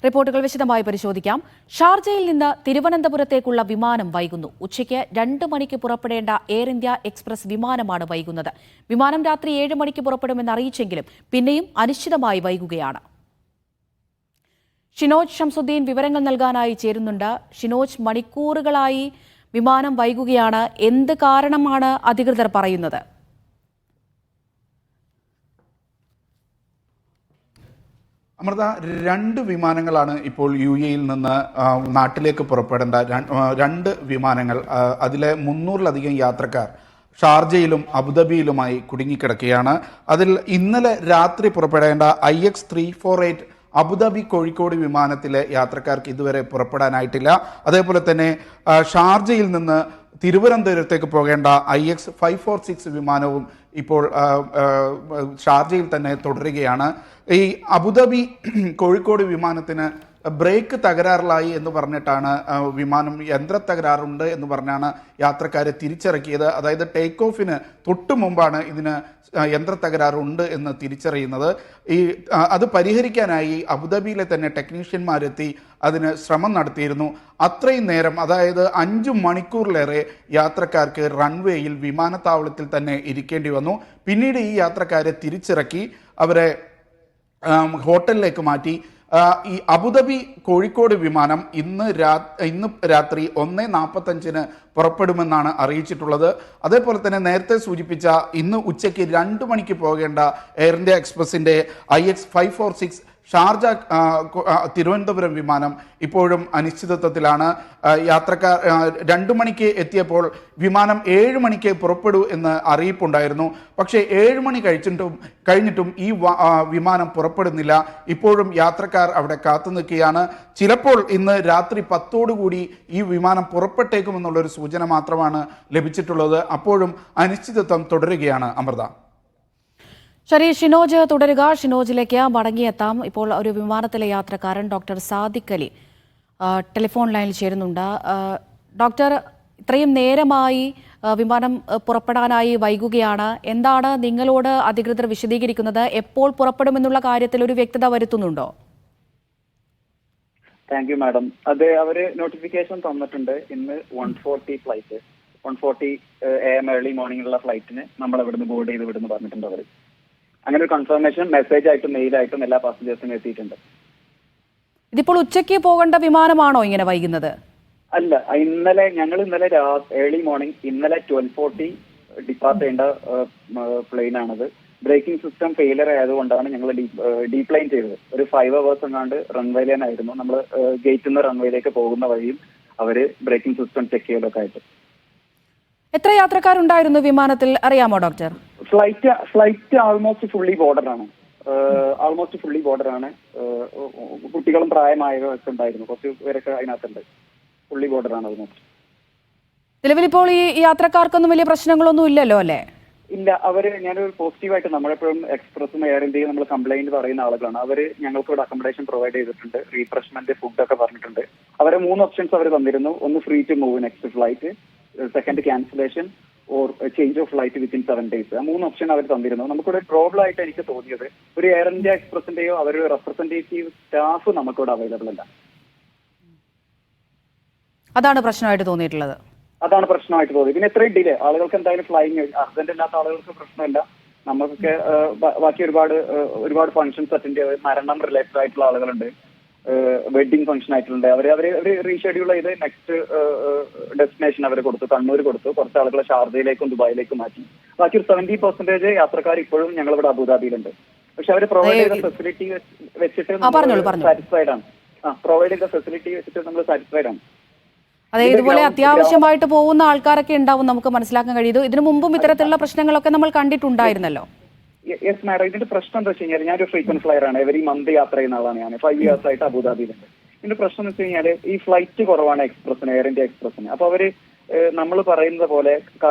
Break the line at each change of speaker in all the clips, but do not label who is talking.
റിപ്പോർട്ടുകൾ വിശദമായി പരിശോധിക്കാം. ഷാർജയിൽ നിന്ന് തിരുവനന്തപുരത്തേക്കുള്ള വിമാനം വൈകുന്നു. ഉച്ചയ്ക്ക് 2 മണിക്ക് പുറപ്പെടേണ്ട എയർ ഇന്ത്യ എക്സ്പ്രസ് വിമാനമാണ് വൈകുന്നത്. വിമാനം രാത്രി 7 മണിക്ക് പുറപ്പെടുമെന്ന് അറിയിച്ചെങ്കിലും പിന്നെയും അനിശ്ചിതമായി വൈകുകയാണ്. ഷിനോജ് ഷംസുദ്ദീൻ വിവരങ്ങൾ നൽകാനായി ചേരുന്നുണ്ട്. ഷിനോജ്, മണിക്കൂറുകളായി വിമാനം വൈകുകയാണ്. എന്ത് കാരണമാണ് അധികൃതർ പറയുന്നത്?
അമൃത, 2 വിമാനങ്ങളാണ് ഇപ്പോൾ UAE-യിൽ നിന്ന് നാട്ടിലേക്ക് പുറപ്പെടേണ്ട 2 വിമാനങ്ങൾ. അതിലെ 300-ലധികം യാത്രക്കാർ ഷാർജയിലും അബുദാബിയിലുമായി കുടുങ്ങിക്കിടക്കുകയാണ്. അതിൽ ഇന്നലെ രാത്രി പുറപ്പെടേണ്ട IX348 അബുദാബി കോഴിക്കോട് വിമാനത്തിലെ യാത്രക്കാർക്ക് ഇതുവരെ പുറപ്പെടാനായിട്ടില്ല. അതേപോലെ തന്നെ ഷാർജയിൽ നിന്ന് തിരുവനന്തപുരത്തേക്ക് പോകേണ്ട IX546 വിമാനവും ഇപ്പോൾ ഷാർജയിൽ തന്നെ തുടരുകയാണ്. ഈ അബുദാബി കോഴിക്കോട് വിമാനത്തിന് ബ്രേക്ക് തകരാറിലായി എന്ന് പറഞ്ഞിട്ടാണ് വിമാനം യന്ത്ര തകരാറുണ്ട് എന്ന് പറഞ്ഞാണ് യാത്രക്കാരെ തിരിച്ചിറക്കിയത്. അതായത് ടേക്ക് ഓഫിന് തൊട്ട് മുമ്പാണ് ഇതിന് യന്ത്ര തകരാറുണ്ട് എന്ന് തിരിച്ചറിയുന്നത്. അത് പരിഹരിക്കാനായി അബുദാബിയിലെ തന്നെ ടെക്നീഷ്യന്മാരെത്തി അതിന് ശ്രമം നടത്തിയിരുന്നു. അത്രയും നേരം, അതായത് 5 മണിക്കൂറിലേറെ യാത്രക്കാർക്ക് റൺവേയിൽ വിമാനത്താവളത്തിൽ തന്നെ ഇരിക്കേണ്ടി വന്നു. പിന്നീട് ഈ യാത്രക്കാരെ തിരിച്ചിറക്കി അവരെ ഹോട്ടലിലേക്ക് മാറ്റി. ഈ അബുദാബി കോഴിക്കോട് വിമാനം ഇന്ന് രാത്രി 1:45 പുറപ്പെടുമെന്നാണ് അറിയിച്ചിട്ടുള്ളത്. അതേപോലെ തന്നെ നേരത്തെ സൂചിപ്പിച്ച ഇന്ന് ഉച്ചയ്ക്ക് 2 മണിക്ക് പോകേണ്ട എയർ ഇന്ത്യ എക്സ്പ്രസിന്റെ IX546 ഷാർജ തിരുവനന്തപുരം വിമാനം ഇപ്പോഴും അനിശ്ചിതത്വത്തിലാണ്. യാത്രക്കാർ 2 മണിക്ക് എത്തിയപ്പോൾ വിമാനം 7 മണിക്ക് പുറപ്പെടൂ എന്ന് അറിയിപ്പുണ്ടായിരുന്നു. പക്ഷേ 7 മണി കഴിഞ്ഞിട്ടും ഈ വിമാനം പുറപ്പെടുന്നില്ല. ഇപ്പോഴും യാത്രക്കാർ അവിടെ കാത്തു നിൽക്കുകയാണ്. ചിലപ്പോൾ ഇന്ന് രാത്രി 10ഓടുകൂടി ഈ വിമാനം പുറപ്പെട്ടേക്കുമെന്നുള്ളൊരു സൂചന മാത്രമാണ് ലഭിച്ചിട്ടുള്ളത്. അപ്പോഴും അനിശ്ചിതത്വം തുടരുകയാണ്. അമൃത,
ശരി, ഷിനോജ് തുടരുക. ഷിനോജിലേക്ക് മടങ്ങിയെത്താം. ഇപ്പോൾ ഒരു വിമാനത്തിലെ യാത്രക്കാരൻ ഡോക്ടർ സാദിഖ് അലി ടെലിഫോൺ ലൈനിൽ ചേരുന്നുണ്ട്. ഡോക്ടർ, ഇത്രയും നേരമായി വിമാനം പുറപ്പെടാനായി വൈകുകയാണ്. എന്താണ് നിങ്ങളോട് അധികൃതർ വിശദീകരിക്കുന്നത്? എപ്പോൾ പുറപ്പെടുമെന്നുള്ള കാര്യത്തിൽ ഒരു വ്യക്തത വരുത്തുന്നുണ്ടോ?
Thank you madam. അത് അവര് നോട്ടിഫിക്കേഷൻ തന്നിട്ടുണ്ട്. ഇന്ന് 140 ഫ്ലൈറ്റ് 140 AM ഏർലി മോർണിംഗിലുള്ള ഫ്ലൈറ്റിന് നമ്മൾ ഇവിടുന്ന് ബോർഡ് ചെയ്ത് വിടുന്നു പറഞ്ഞിട്ടുണ്ട് അവർ. അങ്ങനെ ഒരു കൺഫർമേഷൻ മെസ്സേജ് ആയിട്ടും മെയിലായിട്ടും എല്ലാ പാസഞ്ചേഴ്സിനും എത്തിയിട്ടുണ്ട്.
ഇതിപ്പോൾ ഉച്ചയ്ക്ക് പോകേണ്ട വിമാനമാണോ ഇങ്ങനെ വൈകുന്നത്?
അല്ല, ഞങ്ങൾ ഇന്നലെ ഏർലി മോർണിംഗ് 12:40 ഡിപ്പാർട്ട് ചെയ്യേണ്ട പ്ലെയിൻ ആണത്. ബ്രേക്കിംഗ് സിസ്റ്റം ഫെയിലിയർ ആയതുകൊണ്ടാണ് ഞങ്ങൾ ഡീപ്ലൈൻ ചെയ്തത്. ഒരു 5 hours എങ്ങാണ്ട് റൺവേയിലായിരുന്നു. നമ്മൾ ഗേറ്റിൽ നിന്ന് റൺവേയിലേക്ക് പോകുന്ന വഴിയും അവര് ബ്രേക്കിംഗ് സിസ്റ്റം ചെക്ക് ചെയ്യലൊക്കെ ആയിട്ട്.
എത്ര യാത്രക്കാരുണ്ടായിരുന്നു വിമാനത്തിൽ, അറിയാമോ ഡോക്ടർ?
ഫ്ലൈറ്റ് ആൾമോസ്റ്റ് ഫുള്ളി ബോർഡറാണ്. കുട്ടികളും പ്രായമായവരൊക്കെ ഉണ്ടായിരുന്നു. കുറച്ച് പേരൊക്കെ അതിനകത്തുണ്ട്. Fully ബോർഡറാണ് almost.
നിലവിലിപ്പോൾ ഈ യാത്രക്കാർക്കൊന്നും വലിയ പ്രശ്നങ്ങളൊന്നും ഇല്ലല്ലോ അല്ലേ?
ഇല്ല, ഞാനൊരു പോസിറ്റീവായിട്ട് നമ്മളെപ്പോഴും എക്സ്പ്രസും എയർ ഇന്ത്യയും നമ്മൾ കംപ്ലൈന്റ് പറയുന്ന ആളുകളാണ്. അവര് ഞങ്ങൾക്ക് ഇവിടെ അക്കോമഡേഷൻ പ്രൊവൈഡ് ചെയ്തിട്ടുണ്ട്, റീഫ്രഷ്മെന്റ്, ഫുഡൊക്കെ പറഞ്ഞിട്ടുണ്ട്. അവരെ 3 ഓപ്ഷൻസ് അവർ തന്നിരുന്നു. ഒന്ന് free to move next flight, second cancellation or change of flight within 7 days. ആ 3 ഓപ്ഷൻ അവർ തന്നിരുന്നു. നമുക്കിവിടെ പ്രോബ്ലം ആയിട്ട് എനിക്ക് തോന്നിയത് ഒരു എയർ ഇന്ത്യ എക്സ്പ്രസിന്റെയോ അവരുടെ റെപ്രസെന്റേറ്റീവ് സ്റ്റാഫ് നമുക്കിവിടെ അവൈലബിൾ അല്ല.
അതാണ് പ്രശ്നമായിട്ട് തോന്നിയിട്ടുള്ളത്.
പിന്നെ എത്രയും ഡിലേ, ആളുകൾക്ക് എന്തായാലും ഫ്ലൈങ് അർജന്റ് അല്ലാത്ത ആളുകൾക്ക് പ്രശ്നമില്ല. നമുക്കൊക്കെ ബാക്കി ഒരുപാട് ഫംഗ്ഷൻസ് അറ്റൻഡ് ചെയ്ത് മരണം റിലേറ്റഡ് ആയിട്ടുള്ള ആളുകളുണ്ട്, വെഡിങ് ഫംഗ്ഷൻ ആയിട്ടുണ്ട്. അവര് റീഷെഡ്യൂൾ ചെയ്ത് നെക്സ്റ്റ് ഡെസ്റ്റിനേഷൻ അവർ കൊടുത്തു. കണ്ണൂർ കൊടുത്തു. കുറച്ച് ആളുകളെ ഷാർജയിലേക്കും ദുബായിലേക്കും മാറ്റി. ബാക്കി ഒരു 70% യാത്രക്കാർ ഇപ്പോഴും ഞങ്ങളിവിടെ അബുദാബിയിലുണ്ട്. പക്ഷെ അവർ പ്രൊവൈഡ് ചെയ്ത ഫെസിലിറ്റി വെച്ചിട്ട് സാറ്റിസ്ഫൈഡ് ആണ്. പ്രൊവൈഡ് ചെയ്ത ഫെസിലിറ്റി വെച്ചിട്ട് നമ്മൾ സാറ്റിസ്ഫൈഡ് ആണ്.
അതെ, ഇതുപോലെ അത്യാവശ്യമായിട്ട് പോകുന്ന ആൾക്കാരൊക്കെ ഉണ്ടാവും, നമുക്ക് മനസ്സിലാക്കാൻ കഴിയും. ഇതിനു മുമ്പും ഇത്തരത്തിലുള്ള പ്രശ്നങ്ങളൊക്കെ നമ്മൾ കണ്ടിട്ടുണ്ടായിരുന്നല്ലോ.
യെസ് മാഡം, ഇതിന്റെ പ്രശ്നം എന്താ വെച്ച് കഴിഞ്ഞാൽ ഞാനൊരു ഫ്രീക്വന്റ് ഫ്ലയർ ആണ്. എവരി മന്ത് യാത്ര ചെയ്യുന്ന ആളാണ് ഞാൻ. 5 years ആയിട്ട് അബുദാബിയിലുണ്ട്. ഇതിന്റെ പ്രശ്നം എന്ന് വെച്ച് കഴിഞ്ഞാൽ ഈ ഫ്ലൈറ്റ് കുറവാണ് എക്സ്പ്രസിന്, എയർ ഇന്ത്യ എക്സ്പ്രസിന്. അപ്പൊ അവര് നമ്മൾ പറയുന്നത് പോലെ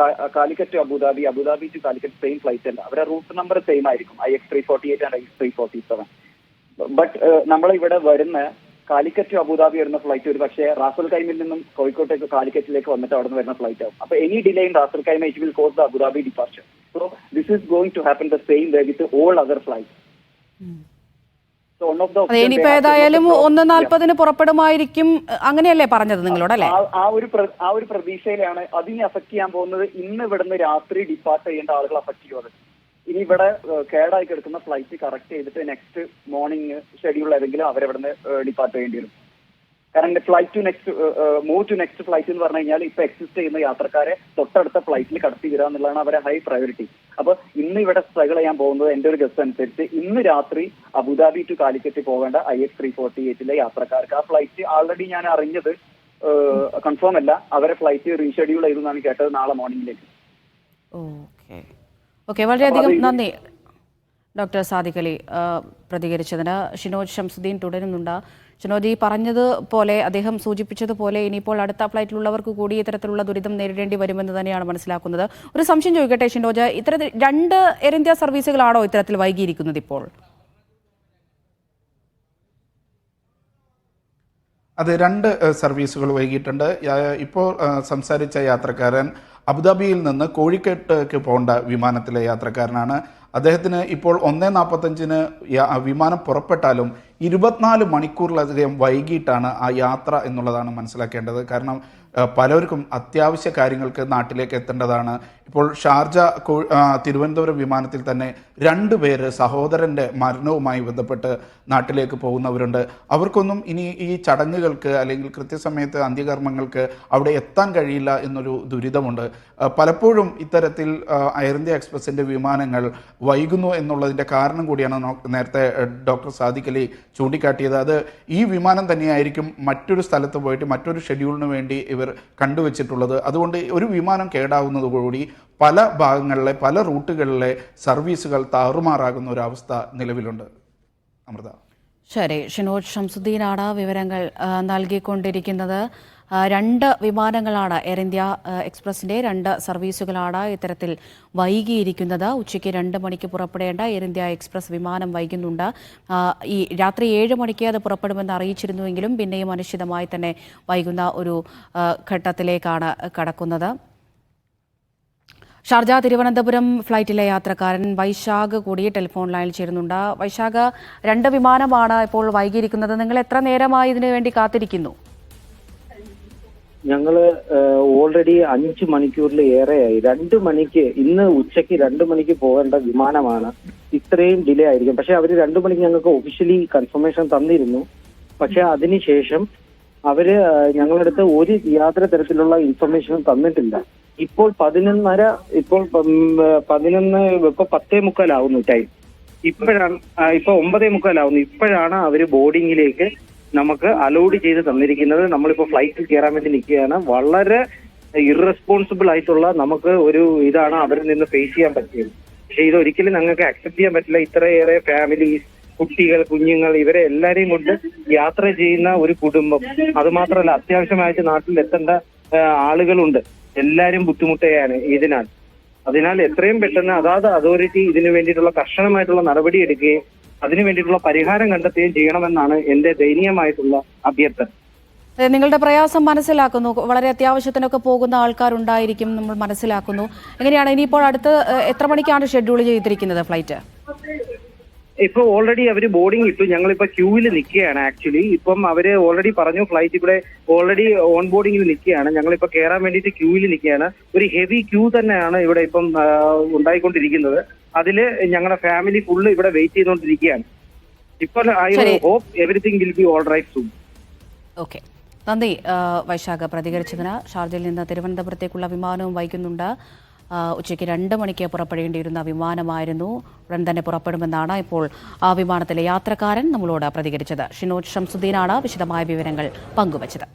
Calicut to Abu Dhabi, Abu Dhabi to Calicut same flight അല്ല. അവരുടെ റൂട്ട് നമ്പർ സെയിം ആയിരിക്കും, IX348 ആൻഡ് IX347. ബട്ട് നമ്മൾ ഇവിടെ വരുന്ന കാലിക്കറ്റ് ടു അബുദാബി വരുന്ന ഫ്ലൈറ്റ് ഒരു പക്ഷേ റാസൽ കൈമിൽ നിന്നും കോഴിക്കോട്ടേക്ക് കാലിക്കറ്റിലേക്ക് വന്നിട്ട് അവിടെ നിന്ന് വരുന്ന ഫ്ലൈറ്റ് ആവും. അപ്പൊ any delay in Ras al Khaimah it will cause the Abu Dhabi departure. So this is going to happen the same way with all other flight. So one of the
അതെ, ഇനിയിപ്പോ ഏതായാലും 1:40 പുറപ്പെടുമായിരിക്കും, അങ്ങനെയല്ലേ പറഞ്ഞത് നിങ്ങളോടല്ലേ?
ആ ഒരു പ്രതീക്ഷയിലാണ്. അതിനെ അഫക്ട് ചെയ്യാൻ പോകുന്നത് ഇന്ന് ഇവിടുന്ന് രാത്രി ഡിപ്പാർട്ട് ചെയ്യേണ്ട ആളുകൾ അഫക്ട് ചെയ്യുന്നത്. ഇനി ഇവിടെ കേടായി കിടക്കുന്ന ഫ്ലൈറ്റ് കറക്റ്റ് ചെയ്തിട്ട് നെക്സ്റ്റ് മോർണിംഗ് ഷെഡ്യൂൾ ഏതെങ്കിലും അവരെവിടുന്ന് ഡിപ്പാർട്ട് ചെയ്യേണ്ടി വരും. കാരണം flight to next move to next flight എന്ന് പറഞ്ഞു കഴിഞ്ഞാൽ ഇപ്പൊ എക്സിസ്റ്റ് ചെയ്യുന്ന യാത്രക്കാരെ തൊട്ടടുത്ത ഫ്ലൈറ്റിൽ കടത്തി വരിക എന്നുള്ളതാണ് അവരെ ഹൈ പ്രയോറിറ്റി. അപ്പൊ ഇന്ന് ഇവിടെ സ്ട്രഗിൾ ചെയ്യാൻ പോകുന്നത് എന്റെ ഒരു ഗസ് അനുസരിച്ച് ഇന്ന് രാത്രി അബുദാബി ടു കാലിക്കറ്റ് പോകേണ്ട IX348 യാത്രക്കാർക്ക് ആ ഫ്ലൈറ്റ് ആൾറെഡി ഞാൻ അറിഞ്ഞത് കൺഫേം അല്ല, അവരെ ഫ്ലൈറ്റ് റീഷെഡ്യൂൾ ചെയ്തു എന്നാണ് കേട്ടത് നാളെ മോർണിംഗിലേക്ക്.
ഓക്കെ, വളരെയധികം നന്ദി ഡോക്ടർ സാദിഖ് അലി പ്രതികരിച്ചതിന്. ഷിനോജ് ഷംസുദ്ദീൻ തുടരുന്നുണ്ട്. ഷിനോജ് ഈ പറഞ്ഞതുപോലെ, അദ്ദേഹം സൂചിപ്പിച്ചതുപോലെ ഇനിയിപ്പോൾ അടുത്ത ഫ്ലൈറ്റിലുള്ളവർക്ക് കൂടി ഇത്തരത്തിലുള്ള ദുരിതം നേരിടേണ്ടി വരുമെന്ന് തന്നെയാണ് മനസ്സിലാക്കുന്നത്. ഒരു സംശയം ചോദിക്കട്ടെ ഷിനോജ്, ഇത്തരത്തിൽ 2 എയർ ഇന്ത്യ സർവീസുകളാണോ ഇത്തരത്തിൽ വൈകിയിരിക്കുന്നത് ഇപ്പോൾ?
അത് 2 സർവീസുകൾ വൈകിട്ടുണ്ട്. ഇപ്പോൾ സംസാരിച്ച യാത്രക്കാരൻ അബുദാബിയിൽ നിന്ന് കോഴിക്കോട്ടേക്ക് പോകേണ്ട വിമാനത്തിലെ യാത്രക്കാരനാണ്. അദ്ദേഹത്തിന് ഇപ്പോൾ 1:45 വിമാനം പുറപ്പെട്ടാലും 24 മണിക്കൂറിലധികം വൈകിട്ടാണ് ആ യാത്ര എന്നുള്ളതാണ് മനസ്സിലാക്കേണ്ടത്. കാരണം പലർക്കും അത്യാവശ്യ കാര്യങ്ങൾക്ക് നാട്ടിലേക്ക് എത്തേണ്ടതാണ്. ഇപ്പോൾ ഷാർജ തിരുവനന്തപുരം വിമാനത്തിൽ തന്നെ 2 പേര് സഹോദരൻ്റെ മരണവുമായി ബന്ധപ്പെട്ട് നാട്ടിലേക്ക് പോകുന്നവരുണ്ട്. അവർക്കൊന്നും ഇനി ഈ ചടങ്ങുകൾക്ക് അല്ലെങ്കിൽ കൃത്യസമയത്ത് അന്ത്യകർമ്മങ്ങൾക്ക് അവിടെ എത്താൻ കഴിയില്ല എന്നൊരു ദുരിതമുണ്ട്. പലപ്പോഴും ഇത്തരത്തിൽ എയർ ഇന്ത്യ എക്സ്പ്രസിൻ്റെ വിമാനങ്ങൾ വൈകുന്നു എന്നുള്ളതിൻ്റെ കാരണം കൂടിയാണ് നേരത്തെ ഡോക്ടർ സാദിഖ് അലി ചൂണ്ടിക്കാട്ടിയത്. അത് ഈ വിമാനം തന്നെയായിരിക്കും മറ്റൊരു സ്ഥലത്ത് പോയിട്ട് മറ്റൊരു ഷെഡ്യൂളിന് വേണ്ടി ഇവർ കണ്ടുവച്ചിട്ടുള്ളത്. അതുകൊണ്ട് ഒരു വിമാനം കേടാവുന്നതോടുകൂടി പല ഭാഗങ്ങളിലെ പല റൂട്ടുകളിലെ സർവീസുകൾ താറുമാറാകുന്ന ഒരു അവസ്ഥ നിലവിലുണ്ട്. അമൃത.
ശരി, ഷിനോജ് ഷംസുദ്ദീനാണ് വിവരങ്ങൾ നൽകിക്കൊണ്ടിരിക്കുന്നത്. 2 വിമാനങ്ങളാണ് എയർ ഇന്ത്യ എക്സ്പ്രസിൻ്റെ 2 സർവീസുകളാണ് ഇത്തരത്തിൽ വൈകിയിരിക്കുന്നത്. ഉച്ചയ്ക്ക് 2 മണിക്ക് പുറപ്പെടേണ്ട എയർ ഇന്ത്യ എക്സ്പ്രസ് വിമാനം വൈകുന്നുണ്ട്. ഈ രാത്രി 7 മണിക്ക് അത് പുറപ്പെടുമെന്ന് അറിയിച്ചിരുന്നുവെങ്കിലും പിന്നെയും അനിശ്ചിതമായി തന്നെ വൈകുന്ന ഒരു ഘട്ടത്തിലേക്കാണ് കടക്കുന്നത്. ഷാർജ തിരുവനന്തപുരം ഫ്ലൈറ്റിലെ യാത്രക്കാരൻ വൈശാഖ് കൂടി ടെലിഫോൺ ലൈനിൽ ചേരുന്നുണ്ട്. വൈശാഖ്, 2 വിമാനമാണ് ഇപ്പോൾ വൈകിയിരിക്കുന്നത്. നിങ്ങൾ എത്ര നേരമായി ഇതിനു വേണ്ടി കാത്തിരിക്കുന്നു?
ഞങ്ങള് ഓൾറെഡി 5 മണിക്കൂറിൽ ഏറെയായി. 2 മണിക്ക്, ഇന്ന് ഉച്ചയ്ക്ക് 2 മണിക്ക് പോകേണ്ട വിമാനമാണ് ഇത്രയും ഡിലേ ആയിരിക്കും. പക്ഷെ അവര് 2 മണിക്ക് ഞങ്ങൾക്ക് ഒഫീഷ്യലി കൺഫർമേഷൻ തന്നിരുന്നു. പക്ഷെ അതിനുശേഷം അവര് ഞങ്ങളുടെ അടുത്ത് ഒരു യാതൊരു തരത്തിലുള്ള ഇൻഫർമേഷനും തന്നിട്ടില്ല. ഇപ്പോൾ 11:30, ഇപ്പോൾ 10:45 ആവുന്നു ടൈം. ഇപ്പോഴാണ് ഇപ്പൊ 9:45 ആവുന്നു. ഇപ്പോഴാണ് അവര് ബോർഡിങ്ങിലേക്ക് നമുക്ക് അലോഡ് ചെയ്ത് തന്നിരിക്കുന്നത്. നമ്മളിപ്പോ ഫ്ലൈറ്റിൽ കയറാൻ വേണ്ടി നിൽക്കുകയാണ്. വളരെ ഇറസ്പോൺസിബിൾ ആയിട്ടുള്ള നമുക്ക് ഒരു ഇതാണ് അവരിൽ നിന്ന് ഫേസ് ചെയ്യാൻ പറ്റിയത്. പക്ഷെ ഇതൊരിക്കലും ഞങ്ങൾക്ക് അക്സെപ്റ്റ് ചെയ്യാൻ പറ്റില്ല. ഇത്രയേറെ ഫാമിലീസ്, കുട്ടികൾ, കുഞ്ഞുങ്ങൾ, ഇവരെ എല്ലാരെയും കൊണ്ട് യാത്ര ചെയ്യുന്ന ഒരു കുടുംബം, അതുമാത്രമല്ല അത്യാവശ്യമായിട്ട് നാട്ടിൽ എത്തേണ്ട ആളുകളുണ്ട്. എല്ലാരും ബുദ്ധിമുട്ടുകയാണ് അതിനാൽ എത്രയും പെട്ടെന്ന് അതാത് അതോറിറ്റി ഇതിനു വേണ്ടിയിട്ടുള്ള കർശനമായിട്ടുള്ള നടപടി എടുക്കുകയും അതിനു വേണ്ടിയിട്ടുള്ള പരിഹാരം കണ്ടെത്തുകയും ചെയ്യണമെന്നാണ് എന്റെ ദയനീയമായിട്ടുള്ള അഭ്യർത്ഥന.
നിങ്ങളുടെ പ്രയാസം മനസ്സിലാക്കുന്നു. വളരെ അത്യാവശ്യത്തിനൊക്കെ പോകുന്ന ആൾക്കാരുണ്ടായിരിക്കും, നമ്മൾ മനസ്സിലാക്കുന്നു. എങ്ങനെയാണ് ഇനിയിപ്പോൾ അടുത്ത് എത്ര മണിക്കാണ് ഷെഡ്യൂൾ ചെയ്തിരിക്കുന്നത് ഫ്ലൈറ്റ്?
ഇപ്പൊ ഓൾറെഡി അവര് ബോർഡിംഗ് ഇട്ടു. ഞങ്ങളിപ്പോ ക്യൂവിൽ നിൽക്കുകയാണ്. ആക്ച്വലി ഇപ്പം അവര് ഓൾറെഡി പറഞ്ഞു ഫ്ലൈറ്റ് ഇവിടെ ഓൾറെഡി ഓൺ ബോർഡിംഗിൽ നിൽക്കുകയാണ്. ഞങ്ങളിപ്പോ കയറാൻ വേണ്ടിയിട്ട് ക്യൂവിൽ നിൽക്കുകയാണ്. ഒരു ഹെവി ക്യൂ തന്നെയാണ് ഇവിടെ ഇപ്പം ഉണ്ടായിക്കൊണ്ടിരിക്കുന്നത്. അതില് ഞങ്ങളുടെ ഫാമിലി ഫുള്ള് ഇവിടെ വെയിറ്റ് ചെയ്തുകൊണ്ടിരിക്കുകയാണ്. ഇപ്പൊ I hope everything will be all right soon.
Okay, നന്ദി വൈശാഖ പ്രതികരിച്ചതിന്. ഷാർജയിൽ നിന്ന് തിരുവനന്തപുരത്തേക്കുള്ള വിമാനവും വൈകുന്നുണ്ട്. ഉച്ചയ്ക്ക് 2 മണിക്ക് പുറപ്പെടേണ്ടിയിരുന്ന വിമാനമായിരുന്നു. ഉടൻ തന്നെ പുറപ്പെടുമെന്നാണ് ഇപ്പോൾ ആ വിമാനത്തിലെ യാത്രക്കാരൻ നമ്മളോട് പ്രതികരിച്ചത്. ഷിനോജ് ഷംസുദ്ദീനാണ് വിശദമായ വിവരങ്ങൾ പങ്കുവച്ചത്.